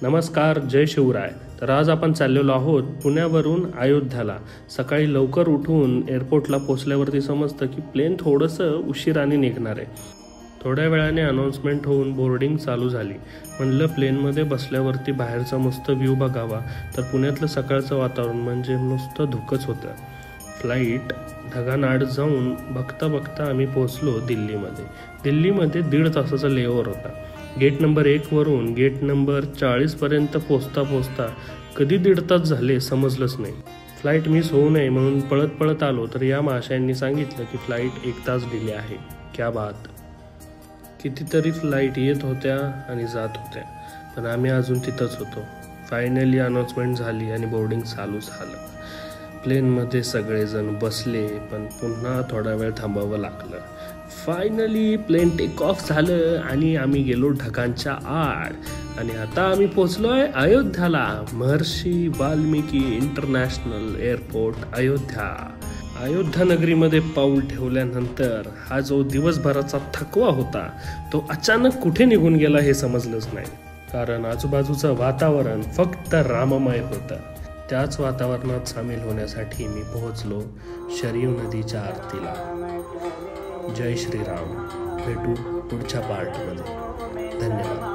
नमस्कार, जय शिवराय. तर आज आपण चाललेलो आहोत पुण्यावरून अयोध्याला. सकाळी लवकर उठून एअरपोर्टला पोचल्यावरती समजतं की प्लेन थोडंसं उशिराने निघणार आहे. थोड्या वेळाने अनाऊन्समेंट होऊन बोर्डिंग चालू झाली. म्हणलं प्लेनमध्ये बसल्यावरती बाहेरचा मस्त व्ह्यू बघावा. तर पुण्यातलं सकाळचं वातावरण म्हणजे नुसतं धुकंच होतं. फ्लाईट ढगांआड जाऊन बघता बघता आम्ही पोहोचलो दिल्लीमध्ये. दिल्लीमध्ये 1.5 तासाचा लेओव्हर होता. गेट नंबर 1 वरून गेट नंबर 40पर्यंत पोचता कधी 1.5 तास झाले समजलंच नाही. फ्लाईट मिस होऊ नये म्हणून पळत आलो तर या महाशयांनी सांगितलं की फ्लाईट 1 तास डिले आहे. क्या बात. कितीतरी फ्लाईट येत होत्या आणि जात होत्या, पण आम्ही अजून तिथंच होतो. फायनली अनाऊन्समेंट झाली आणि बोर्डिंग चालू झालं. प्लेनमध्ये सगळेजण बसले, पण पुन्हा थोडा वेळ थांबावं लागलं. फायनली प्लेन टेक ऑफ झालं आणि आम्ही गेलो ढगांच्या आड. आणि आता आम्ही पोचलोय अयोध्याला. महर्षी वाल्मिकी इंटरनॅशनल एअरपोर्ट अयोध्या नगरीमध्ये पाऊल ठेवल्यानंतर हा जो दिवसभराचा थकवा होता तो अचानक कुठे निघून गेला हे समजलंच नाही. कारण आजूबाजूचं वातावरण फक्त राममय होतं. त्याच वातावरणात सामील होण्यासाठी मी पोहोचलो शरयू नदीच्या आरतीला. जय श्रीराम. भेटू पुढच्या पार्टमध्ये. धन्यवाद.